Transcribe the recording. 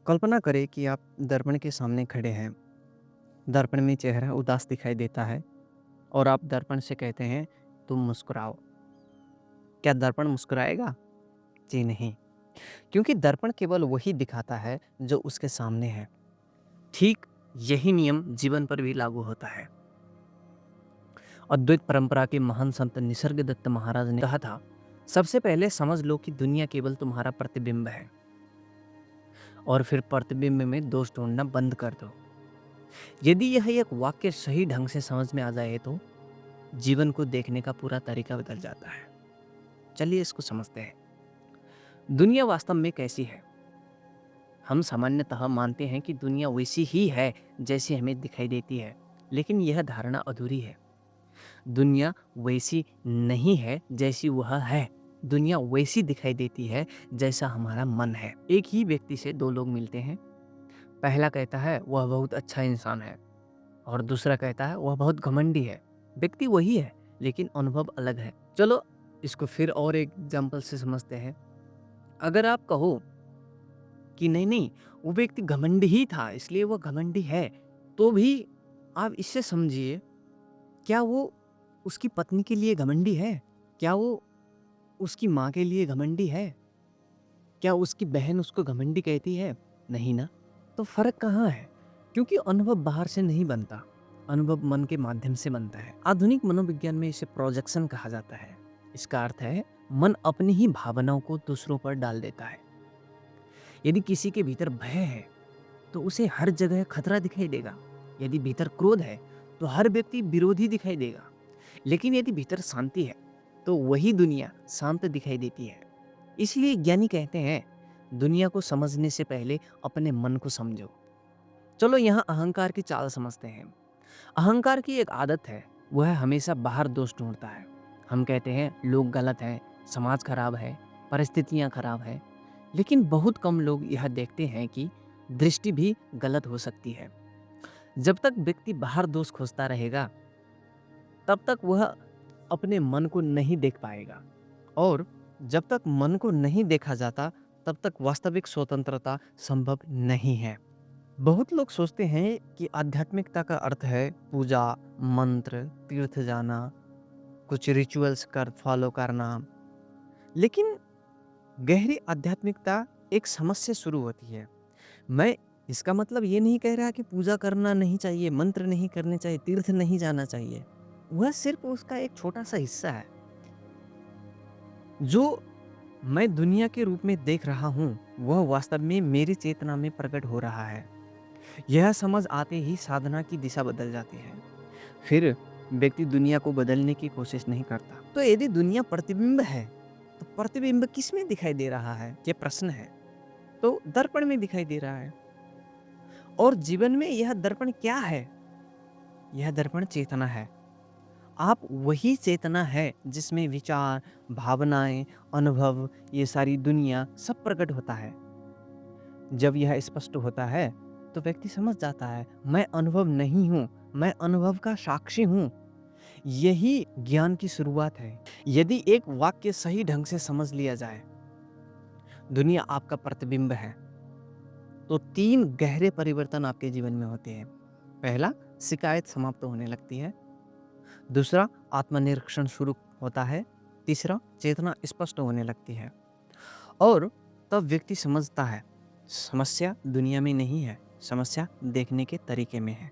कल्पना करें कि आप दर्पण के सामने खड़े हैं। दर्पण में चेहरा उदास दिखाई देता है और आप दर्पण से कहते हैं, तुम मुस्कुराओ। क्या दर्पण मुस्कुराएगा? जी नहीं, क्योंकि दर्पण केवल वही दिखाता है जो उसके सामने है। ठीक यही नियम जीवन पर भी लागू होता है। अद्वैत परंपरा के महान संत निसर्गदत्त महाराज ने कहा था, सबसे पहले समझ लो कि दुनिया केवल तुम्हारा प्रतिबिंब है और फिर प्रतिबिंब में दोष ढूंढना बंद कर दो। यदि यह एक वाक्य सही ढंग से समझ में आ जाए तो जीवन को देखने का पूरा तरीका बदल जाता है। चलिए इसको समझते हैं। दुनिया वास्तव में कैसी है? हम सामान्यतः मानते हैं कि दुनिया वैसी ही है जैसी हमें दिखाई देती है, लेकिन यह धारणा अधूरी है। दुनिया वैसी नहीं है जैसी वह है। दुनिया वैसी दिखाई देती है जैसा हमारा मन है। एक ही व्यक्ति से दो लोग मिलते हैं। पहला कहता है वह बहुत अच्छा इंसान है और दूसरा कहता है वह बहुत घमंडी है। व्यक्ति वही है लेकिन अनुभव अलग है। चलो इसको फिर और एक एग्जाम्पल से समझते हैं। अगर आप कहो कि नहीं नहीं, वो व्यक्ति घमंडी ही था इसलिए वो घमंडी है, तो भी आप इससे समझिए, क्या वो उसकी पत्नी के लिए घमंडी है? क्या वो उसकी माँ के लिए घमंडी है? क्या उसकी बहन उसको घमंडी कहती है? नहीं ना। तो फर्क कहाँ है? क्योंकि अनुभव बाहर से नहीं बनता, अनुभव मन के माध्यम से बनता है। आधुनिक मनोविज्ञान में इसे प्रोजेक्शन कहा जाता है। इसका अर्थ है मन अपनी ही भावनाओं को दूसरों पर डाल देता है। यदि किसी के भीतर भय है तो उसे हर जगह खतरा दिखाई देगा। यदि भीतर क्रोध है तो हर व्यक्ति विरोधी दिखाई देगा। लेकिन यदि भीतर शांति है तो वही दुनिया शांत दिखाई देती है। इसलिए ज्ञानी कहते हैं, दुनिया को समझने से पहले अपने मन को समझो। चलो यहाँ अहंकार की चाल समझते हैं। अहंकार की एक आदत है, वह हमेशा बाहर दोष ढूंढता है। हम कहते हैं लोग गलत हैं, समाज खराब है, परिस्थितियां खराब है। लेकिन बहुत कम लोग यह देखते हैं कि दृष्टि भी गलत हो सकती है। जब तक व्यक्ति बाहर दोष खोजता रहेगा तब तक वह अपने मन को नहीं देख पाएगा, और जब तक मन को नहीं देखा जाता तब तक वास्तविक स्वतंत्रता संभव नहीं है। बहुत लोग सोचते हैं कि आध्यात्मिकता का अर्थ है पूजा, मंत्र, तीर्थ जाना, कुछ रिचुअल्स कर फॉलो करना। लेकिन गहरी आध्यात्मिकता एक समझ से शुरू होती है। मैं इसका मतलब ये नहीं कह रहा कि पूजा करना नहीं चाहिए, मंत्र नहीं करने चाहिए, तीर्थ नहीं जाना चाहिए। वह सिर्फ उसका एक छोटा सा हिस्सा है। जो मैं दुनिया के रूप में देख रहा हूँ वह वास्तव में मेरी चेतना में प्रकट हो रहा है। यह समझ आते ही साधना की दिशा बदल जाती है। फिर व्यक्ति दुनिया को बदलने की कोशिश नहीं करता। तो यदि दुनिया प्रतिबिंब है तो प्रतिबिंब किस में दिखाई दे रहा है, ये प्रश्न है। तो दर्पण में दिखाई दे रहा है। और जीवन में यह दर्पण क्या है? यह दर्पण चेतना है। आप वही चेतना है जिसमें विचार, भावनाएं, अनुभव, ये सारी दुनिया सब प्रकट होता है। जब यह स्पष्ट होता है तो व्यक्ति समझ जाता है, मैं अनुभव नहीं हूं, मैं अनुभव का साक्षी हूं। यही ज्ञान की शुरुआत है। यदि एक वाक्य सही ढंग से समझ लिया जाए, दुनिया आपका प्रतिबिंब है, तो तीन गहरे परिवर्तन आपके जीवन में होते हैं। पहला, शिकायत समाप्त होने लगती है। दूसरा, आत्मनिरीक्षण शुरू होता है। तीसरा, चेतना स्पष्ट होने लगती है। और तब व्यक्ति समझता है, समस्या दुनिया में नहीं है, समस्या देखने के तरीके में है।